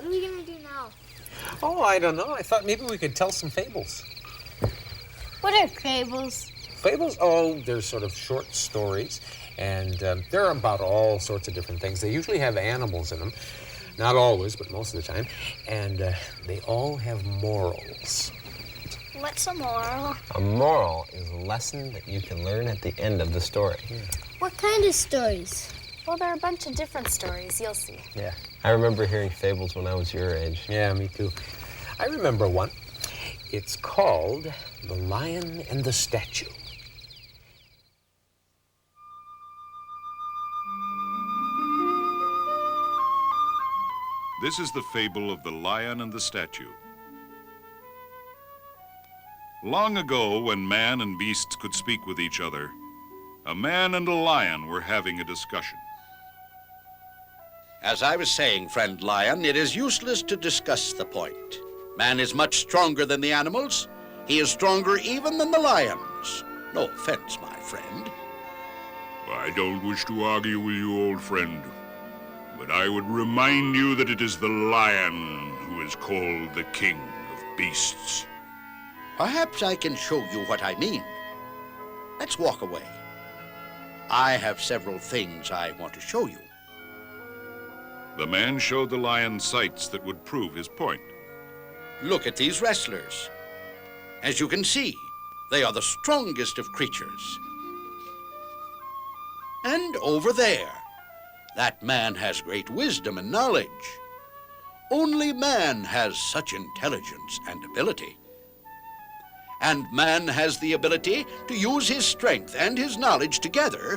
What are we going to do now? Oh, I don't know. I thought maybe we could tell some fables. What are fables? Fables? Oh, they're sort of short stories, and they're about all sorts of different things. They usually have animals in them. Not always, but most of the time. And they all have morals. What's a moral? A moral is a lesson that you can learn at the end of the story. Yeah. What kind of stories? Well, there are a bunch of different stories, you'll see. Yeah. I remember hearing fables when I was your age. Yeah, me too. I remember one. It's called The Lion and the Statue. This is the fable of the lion and the statue. Long ago, when man and beasts could speak with each other, a man and a lion were having a discussion. As I was saying, friend lion, it is useless to discuss the point. Man is much stronger than the animals. He is stronger even than the lions. No offense, my friend. I don't wish to argue with you, old friend, but I would remind you that it is the lion who is called the king of beasts. Perhaps I can show you what I mean. Let's walk away. I have several things I want to show you. The man showed the lion sights that would prove his point. Look at these wrestlers. As you can see, they are the strongest of creatures. And over there, that man has great wisdom and knowledge. Only man has such intelligence and ability. And man has the ability to use his strength and his knowledge together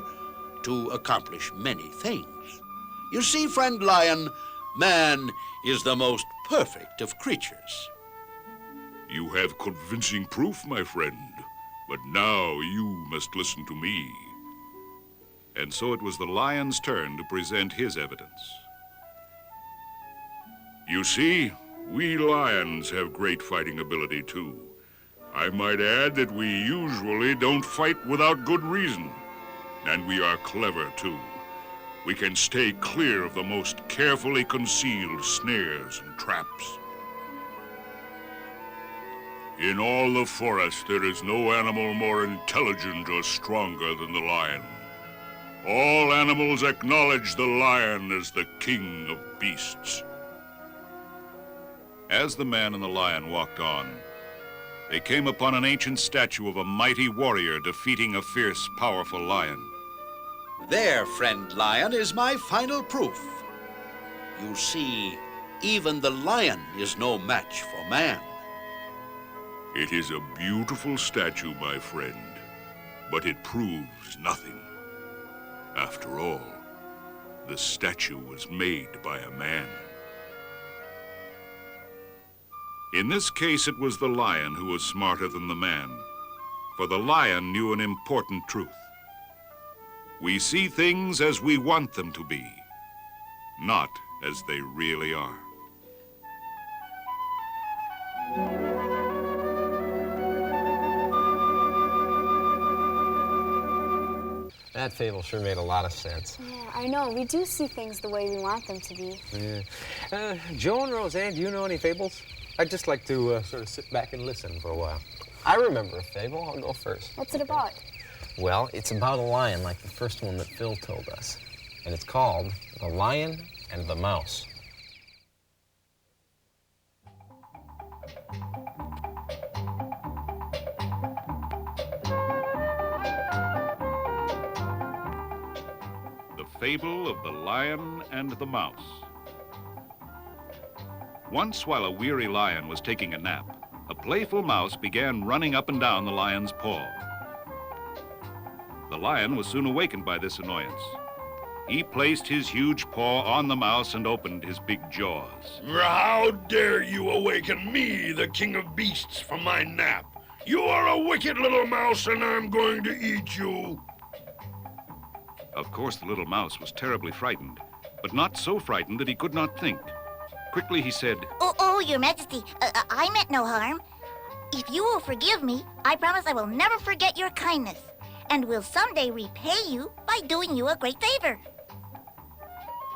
to accomplish many things. You see, friend lion, man is the most perfect of creatures. You have convincing proof, my friend, but now you must listen to me. And so it was the lion's turn to present his evidence. You see, we lions have great fighting ability, too. I might add that we usually don't fight without good reason. And we are clever, too. We can stay clear of the most carefully concealed snares and traps. In all the forest, there is no animal more intelligent or stronger than the lion. All animals acknowledge the lion as the king of beasts. As the man and the lion walked on, they came upon an ancient statue of a mighty warrior defeating a fierce, powerful lion. There, friend lion, is my final proof. You see, even the lion is no match for man. It is a beautiful statue, my friend, but it proves nothing. After all, the statue was made by a man. In this case, it was the lion who was smarter than the man, for the lion knew an important truth. We see things as we want them to be, not as they really are. That fable sure made a lot of sense. Yeah, I know. We do see things the way we want them to be. Yeah. Joe and Roseanne, do you know any fables? I'd just like to sort of sit back and listen for a while. I remember a fable. I'll go first. What's it about? Well, it's about a lion like the first one that Phil told us. And it's called The Lion and the Mouse. The Fable of the Lion and the Mouse. Once, while a weary lion was taking a nap, a playful mouse began running up and down the lion's paw. The lion was soon awakened by this annoyance. He placed his huge paw on the mouse and opened his big jaws. How dare you awaken me, the king of beasts, from my nap? You are a wicked little mouse, and I'm going to eat you. Of course, the little mouse was terribly frightened, but not so frightened that he could not think. Quickly he said, Oh, Your Majesty, I meant no harm. If you will forgive me, I promise I will never forget your kindness, and will someday repay you by doing you a great favor.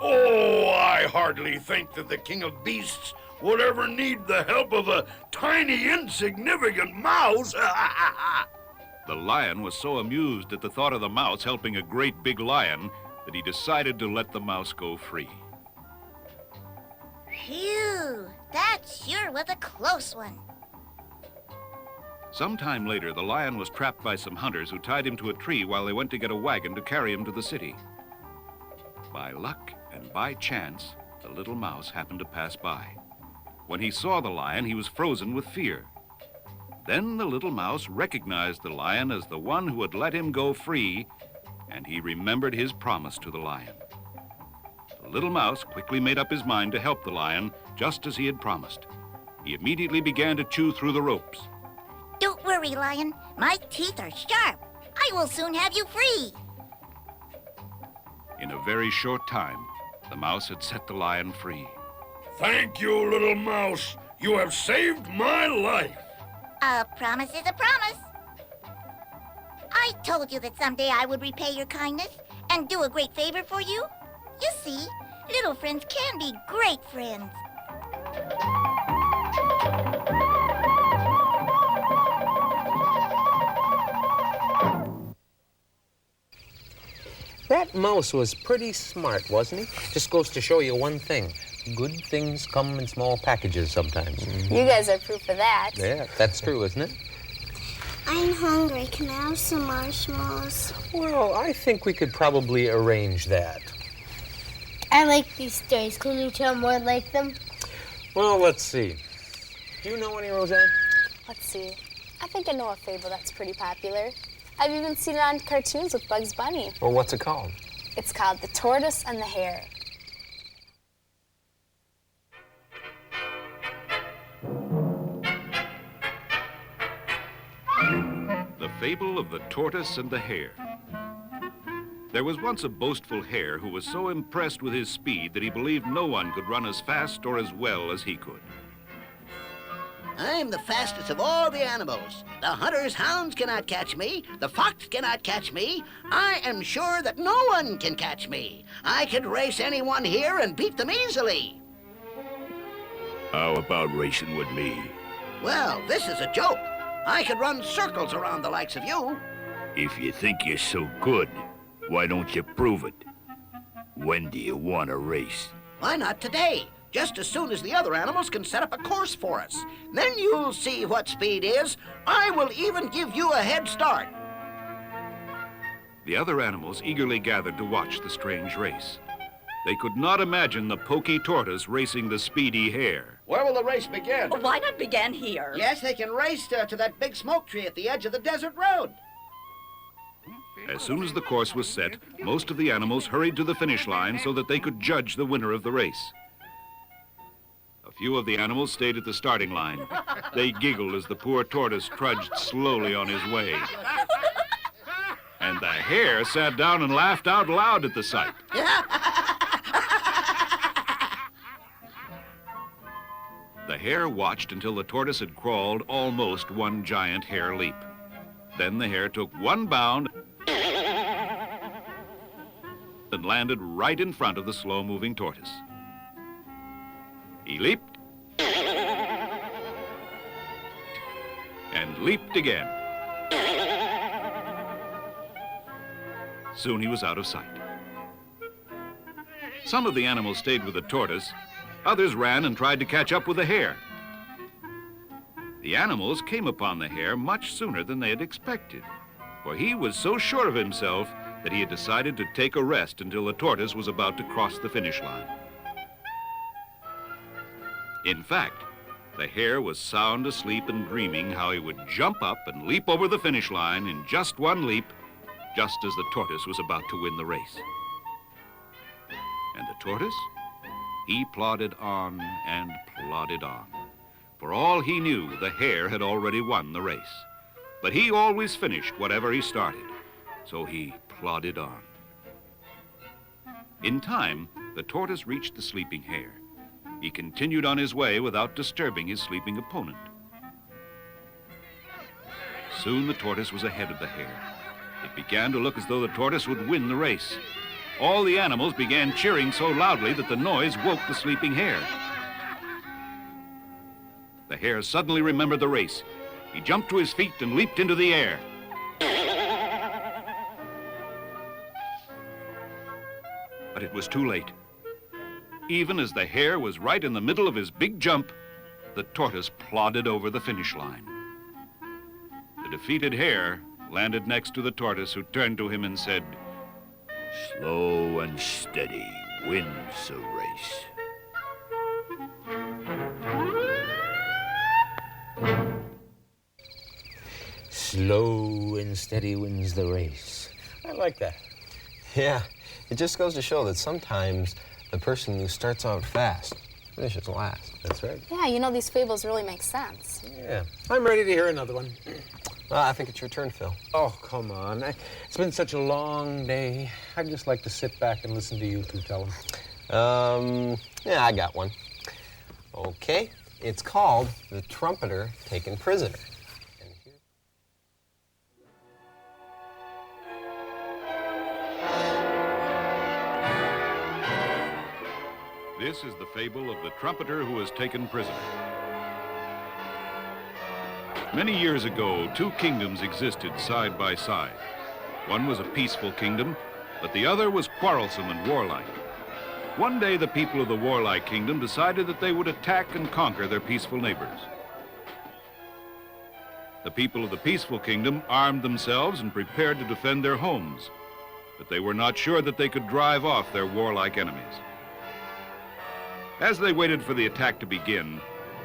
Oh, I hardly think that the King of Beasts would ever need the help of a tiny, insignificant mouse. The lion was so amused at the thought of the mouse helping a great big lion that he decided to let the mouse go free. Phew, that sure was a close one. Sometime later, the lion was trapped by some hunters who tied him to a tree while they went to get a wagon to carry him to the city. By luck and by chance, the little mouse happened to pass by. When he saw the lion, he was frozen with fear. Then the little mouse recognized the lion as the one who had let him go free, and he remembered his promise to the lion. The little mouse quickly made up his mind to help the lion, just as he had promised. He immediately began to chew through the ropes. Don't worry, Lion. My teeth are sharp. I will soon have you free. In a very short time, the mouse had set the lion free. Thank you, little mouse. You have saved my life. A promise is a promise. I told you that someday I would repay your kindness and do a great favor for you. You see, little friends can be great friends. That mouse was pretty smart, wasn't he? Just goes to show you one thing. Good things come in small packages sometimes. You guys are proof of that. Yeah, that's true, isn't it? I'm hungry. Can I have some marshmallows? Well, I think we could probably arrange that. I like these stories. Can you tell more like them? Well, let's see. Do you know any, Roseanne? Let's see. I think I know a fable that's pretty popular. I've even seen it on cartoons with Bugs Bunny. Well, what's it called? It's called The Tortoise and the Hare. The Fable of the Tortoise and the Hare. There was once a boastful hare who was so impressed with his speed that he believed no one could run as fast or as well as he could. I'm the fastest of all the animals. The hunter's hounds cannot catch me. The fox cannot catch me. I am sure that no one can catch me. I could race anyone here and beat them easily. How about racing with me? Well, this is a joke. I could run circles around the likes of you. If you think you're so good, why don't you prove it? When do you want to race? Why not today? Just as soon as the other animals can set up a course for us. Then you'll see what speed is. I will even give you a head start. The other animals eagerly gathered to watch the strange race. They could not imagine the poky tortoise racing the speedy hare. Where will the race begin? Why not begin here? Yes, they can race to that big smoke tree at the edge of the desert road. As soon as the course was set, most of the animals hurried to the finish line so that they could judge the winner of the race. A few of the animals stayed at the starting line. They giggled as the poor tortoise trudged slowly on his way. And the hare sat down and laughed out loud at the sight. The hare watched until the tortoise had crawled almost one giant hare leap. Then the hare took one bound and landed right in front of the slow-moving tortoise. He leaped and leaped again. Soon he was out of sight. Some of the animals stayed with the tortoise. Others ran and tried to catch up with the hare. The animals came upon the hare much sooner than they had expected, for he was so sure of himself that he had decided to take a rest until the tortoise was about to cross the finish line. In fact, the hare was sound asleep and dreaming how he would jump up and leap over the finish line in just one leap, just as the tortoise was about to win the race. And the tortoise? He plodded on and plodded on. For all he knew, the hare had already won the race. But he always finished whatever he started, so he plodded on. In time, the tortoise reached the sleeping hare. He continued on his way without disturbing his sleeping opponent. Soon the tortoise was ahead of the hare. It began to look as though the tortoise would win the race. All the animals began cheering so loudly that the noise woke the sleeping hare. The hare suddenly remembered the race. He jumped to his feet and leaped into the air. But it was too late. Even as the hare was right in the middle of his big jump, the tortoise plodded over the finish line. The defeated hare landed next to the tortoise, who turned to him and said, Slow and steady wins the race. Slow and steady wins the race. I like that. Yeah, it just goes to show that sometimes the person who starts out fast finishes last. That's right. Yeah, you know, these fables really make sense. Yeah. I'm ready to hear another one. Well, I think it's your turn, Phil. Oh, come on. It's been such a long day. I'd just like to sit back and listen to you two tell them. Yeah, I got one. Okay, it's called The Trumpeter Taken Prisoner. And here... This is the fable of the trumpeter who was taken prisoner. Many years ago, two kingdoms existed side by side. One was a peaceful kingdom, but the other was quarrelsome and warlike. One day, the people of the warlike kingdom decided that they would attack and conquer their peaceful neighbors. The people of the peaceful kingdom armed themselves and prepared to defend their homes, but they were not sure that they could drive off their warlike enemies. As they waited for the attack to begin,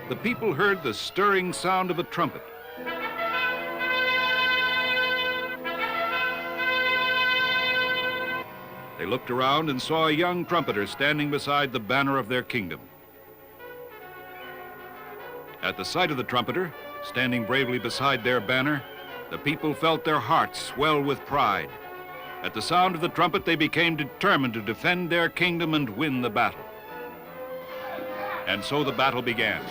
the people heard the stirring sound of a trumpet. They looked around and saw a young trumpeter standing beside the banner of their kingdom. At the sight of the trumpeter, standing bravely beside their banner, the people felt their hearts swell with pride. At the sound of the trumpet, they became determined to defend their kingdom and win the battle. And so the battle began.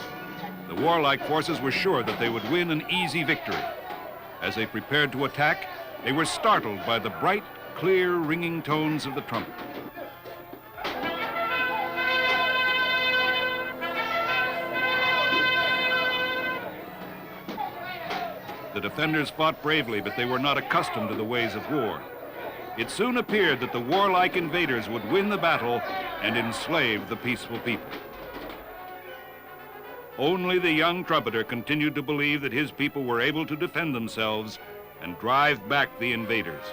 The warlike forces were sure that they would win an easy victory. As they prepared to attack, they were startled by the bright, clear, ringing tones of the trumpet. The defenders fought bravely, but they were not accustomed to the ways of war. It soon appeared that the warlike invaders would win the battle and enslave the peaceful people. Only the young trumpeter continued to believe that his people were able to defend themselves and drive back the invaders.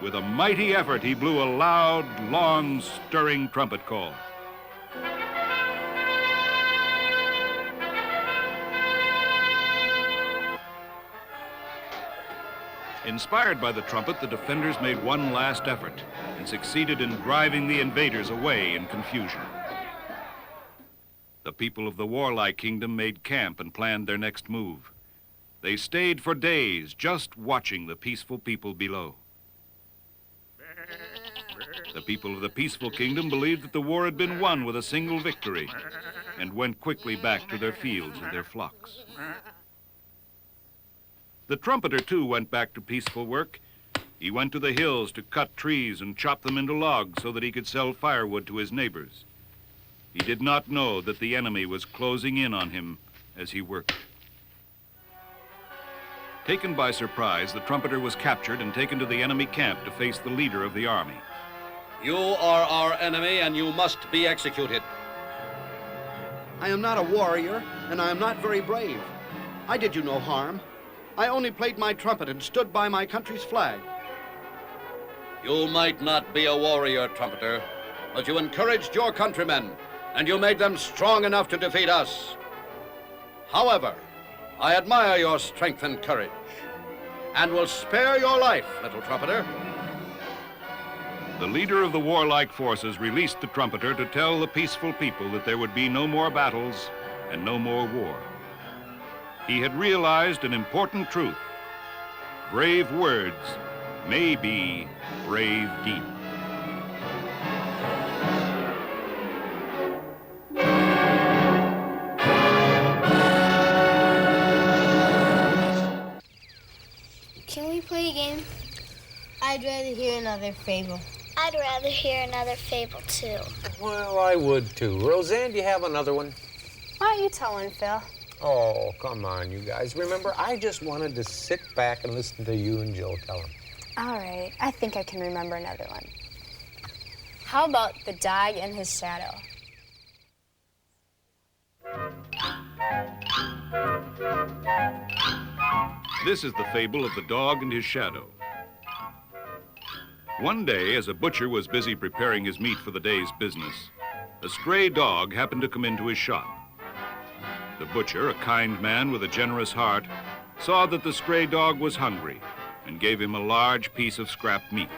With a mighty effort, he blew a loud, long, stirring trumpet call. Inspired by the trumpet, the defenders made one last effort and succeeded in driving the invaders away in confusion. The people of the warlike kingdom made camp and planned their next move. They stayed for days just watching the peaceful people below. The people of the peaceful kingdom believed that the war had been won with a single victory and went quickly back to their fields and their flocks. The trumpeter, too, went back to peaceful work. He went to the hills to cut trees and chop them into logs so that he could sell firewood to his neighbors. He did not know that the enemy was closing in on him as he worked. Taken by surprise, the trumpeter was captured and taken to the enemy camp to face the leader of the army. You are our enemy, and you must be executed. I am not a warrior, and I am not very brave. I did you no harm. I only played my trumpet and stood by my country's flag. You might not be a warrior, trumpeter, but you encouraged your countrymen, and you made them strong enough to defeat us. However, I admire your strength and courage, and will spare your life, little trumpeter. The leader of the warlike forces released the trumpeter to tell the peaceful people that there would be no more battles and no more war. He had realized an important truth. Brave words may be brave deeds. Can we play a game? I'd rather hear another fable. I'd rather hear another fable, too. Well, I would too. Roseanne, do you have another one? Why don't you tell one, Phil? Oh, come on, you guys. Remember, I just wanted to sit back and listen to you and Joe tell them. All right, I think I can remember another one. How about the dog and his shadow? This is the fable of the dog and his shadow. One day, as a butcher was busy preparing his meat for the day's business, a stray dog happened to come into his shop. The butcher, a kind man with a generous heart, saw that the stray dog was hungry and gave him a large piece of scrap meat.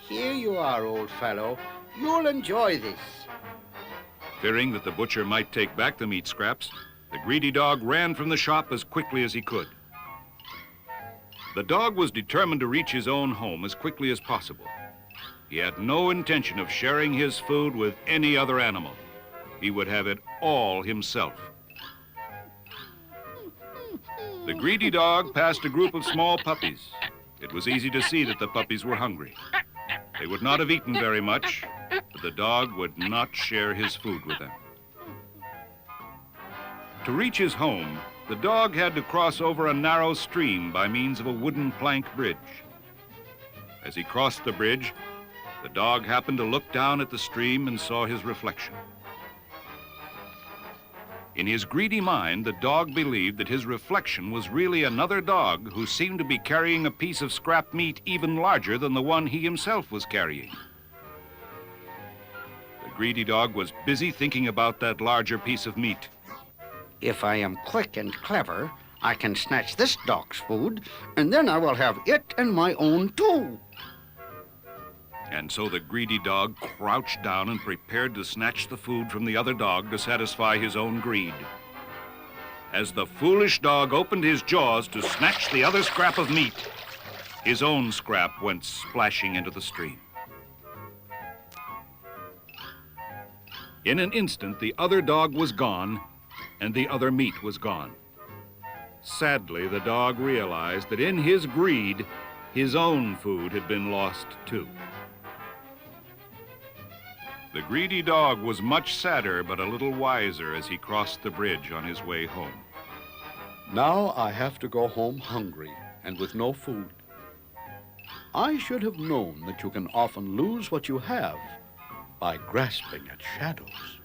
Here you are, old fellow. You'll enjoy this. Fearing that the butcher might take back the meat scraps, the greedy dog ran from the shop as quickly as he could. The dog was determined to reach his own home as quickly as possible. He had no intention of sharing his food with any other animal. He would have it all himself. The greedy dog passed a group of small puppies. It was easy to see that the puppies were hungry. They would not have eaten very much, but the dog would not share his food with them. To reach his home, the dog had to cross over a narrow stream by means of a wooden plank bridge. As he crossed the bridge, the dog happened to look down at the stream and saw his reflection. In his greedy mind, the dog believed that his reflection was really another dog who seemed to be carrying a piece of scrap meat even larger than the one he himself was carrying. The greedy dog was busy thinking about that larger piece of meat. If I am quick and clever, I can snatch this dog's food, and then I will have it and my own too. And so the greedy dog crouched down and prepared to snatch the food from the other dog to satisfy his own greed. As the foolish dog opened his jaws to snatch the other scrap of meat, his own scrap went splashing into the stream. In an instant, the other dog was gone, and the other meat was gone. Sadly, the dog realized that in his greed, his own food had been lost too. The greedy dog was much sadder but a little wiser as he crossed the bridge on his way home. Now I have to go home hungry and with no food. I should have known that you can often lose what you have by grasping at shadows.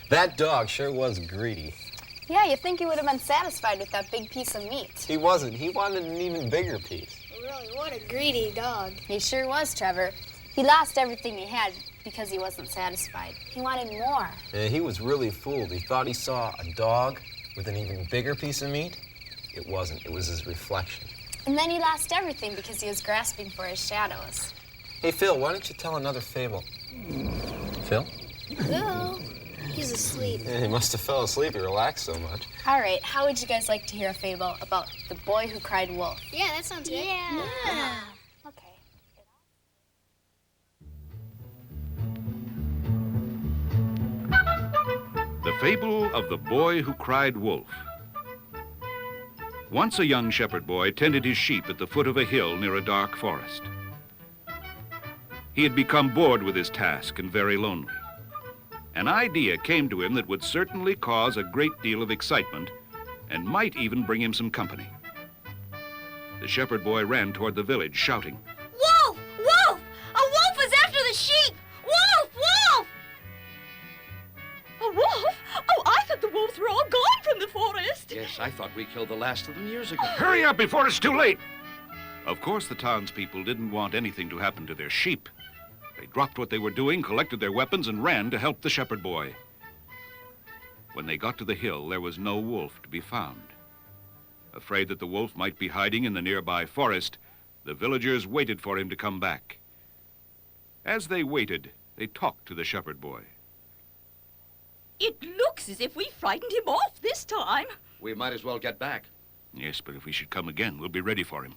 That dog sure was greedy. Yeah, you'd think he would have been satisfied with that big piece of meat. He wasn't. He wanted an even bigger piece. Really, what a greedy dog. He sure was, Trevor. He lost everything he had because he wasn't satisfied. He wanted more. Yeah, he was really fooled. He thought he saw a dog with an even bigger piece of meat. It wasn't. It was his reflection. And then he lost everything because he was grasping for his shadows. Hey, Phil, why don't you tell another fable? Phil? Phil? He's asleep. Yeah, he must have fell asleep. He relaxed so much. All right, how would you guys like to hear a fable about the boy who cried wolf? Yeah, that sounds good. Yeah. Okay. The Fable of the Boy Who Cried Wolf. Once a young shepherd boy tended his sheep at the foot of a hill near a dark forest. He had become bored with his task and very lonely. An idea came to him that would certainly cause a great deal of excitement and might even bring him some company. The shepherd boy ran toward the village, shouting, Wolf! Wolf! A wolf is after the sheep! Wolf! Wolf! A wolf? Oh, I thought the wolves were all gone from the forest. Yes, I thought we killed the last of them years ago. Hurry up before it's too late! Of course, the townspeople didn't want anything to happen to their sheep. They dropped what they were doing, collected their weapons, and ran to help the shepherd boy. When they got to the hill, there was no wolf to be found. Afraid that the wolf might be hiding in the nearby forest, the villagers waited for him to come back. As they waited, they talked to the shepherd boy. It looks as if we frightened him off this time. We might as well get back. Yes, but if we should come again, we'll be ready for him.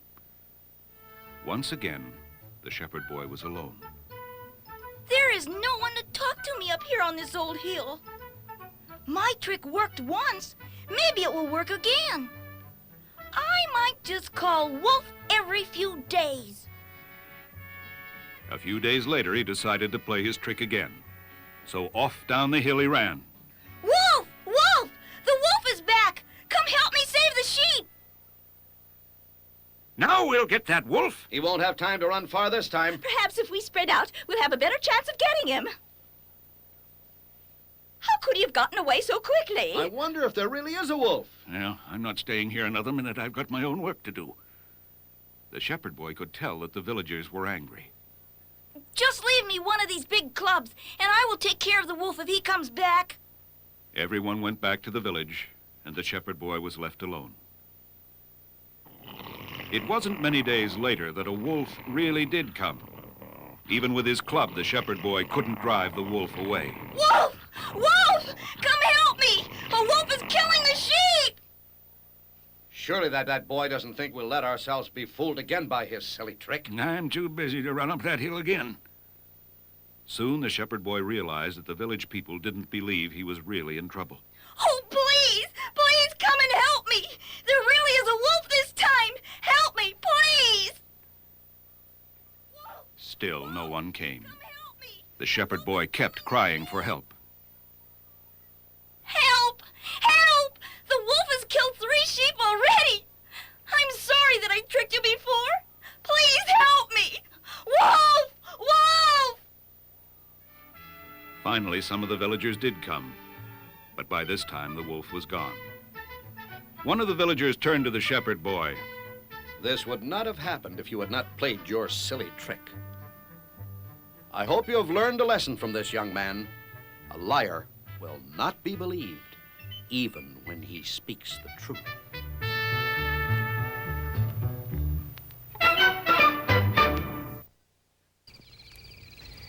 Once again, the shepherd boy was alone. There is no one to talk to me up here on this old hill. My trick worked once. Maybe it will work again. I might just call Wolf every few days. A few days later, he decided to play his trick again. So off down the hill he ran. Wolf! Wolf! The wolf is back! Come help me save the sheep! Now we'll get that wolf. He won't have time to run far this time. Perhaps if we spread out, we'll have a better chance of getting him. How could he have gotten away so quickly? I wonder if there really is a wolf. Well, I'm not staying here another minute. I've got my own work to do. The shepherd boy could tell that the villagers were angry. Just leave me one of these big clubs, and I will take care of the wolf if he comes back. Everyone went back to the village, and the shepherd boy was left alone. It wasn't many days later that a wolf really did come. Even with his club, the shepherd boy couldn't drive the wolf away. Wolf! Wolf! Come help me! A wolf is killing the sheep! Surely that boy doesn't think we'll let ourselves be fooled again by his silly trick. I'm too busy to run up that hill again. Soon the shepherd boy realized that the village people didn't believe he was really in trouble. Oh, please! Please come and help me! There really is a wolf this time! Help me, please! Still, no one came. The shepherd boy kept crying for help. Help! Help! The wolf has killed 3 sheep already! I'm sorry that I tricked you before. Please help me! Wolf! Wolf! Finally, some of the villagers did come. But by this time, the wolf was gone. One of the villagers turned to the shepherd boy. This would not have happened if you had not played your silly trick. I hope you have learned a lesson from this young man. A liar will not be believed, even when he speaks the truth.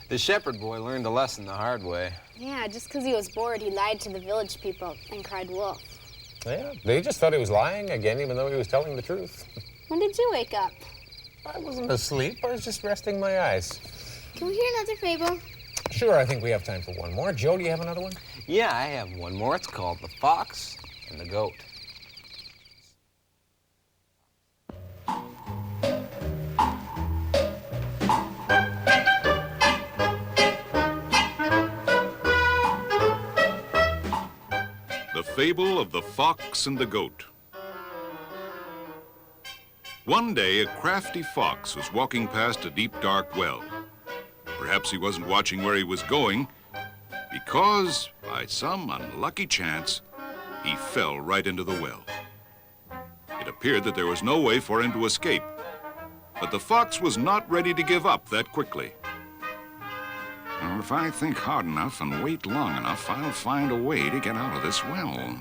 The shepherd boy learned a lesson the hard way. Yeah, just because he was bored, he lied to the village people and cried wolf. Yeah, they just thought he was lying again, even though he was telling the truth. When did you wake up? I wasn't asleep. I was just resting my eyes. Can we hear another fable? Sure, I think we have time for one more. Joe, do you have another one? Yeah, I have one more. It's called The Fox and the Goat. The Fable of the Fox and the Goat. One day, a crafty fox was walking past a deep, dark well. Perhaps he wasn't watching where he was going, because, by some unlucky chance, he fell right into the well. It appeared that there was no way for him to escape, but the fox was not ready to give up that quickly. Now, if I think hard enough and wait long enough, I'll find a way to get out of this well.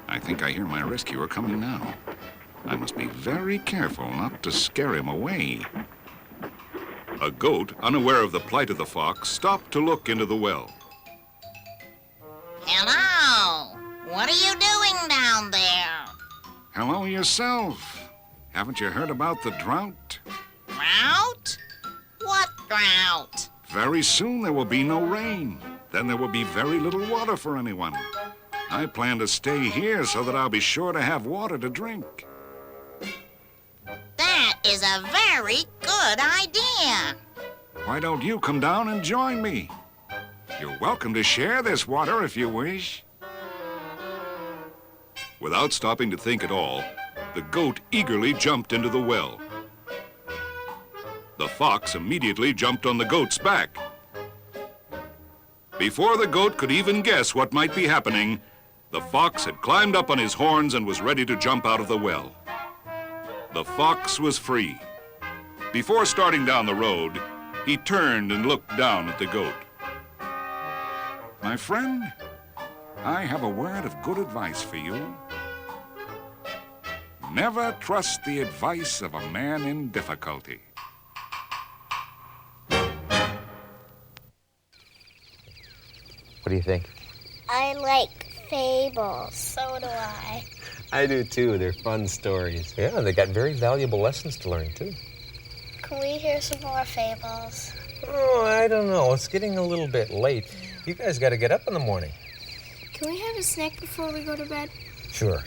I think I hear my rescuer coming now. I must be very careful not to scare him away. A goat, unaware of the plight of the fox, stopped to look into the well. Hello! What are you doing down there? Hello yourself. Haven't you heard about the drought? Drought? What drought? Very soon there will be no rain. Then there will be very little water for anyone. I plan to stay here so that I'll be sure to have water to drink. That is a very good idea. Why don't you come down and join me? You're welcome to share this water if you wish. Without stopping to think at all, the goat eagerly jumped into the well. The fox immediately jumped on the goat's back. Before the goat could even guess what might be happening, the fox had climbed up on his horns and was ready to jump out of the well. The fox was free. Before starting down the road, he turned and looked down at the goat. My friend, I have a word of good advice for you. Never trust the advice of a man in difficulty. What do you think? I like fables. So do I. I do too. They're fun stories. Yeah, they got very valuable lessons to learn, too. Can we hear some more fables? Oh, I don't know. It's getting a little bit late. You guys got to get up in the morning. Can we have a snack before we go to bed? Sure.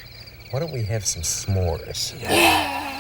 Why don't we have some s'mores? Yeah.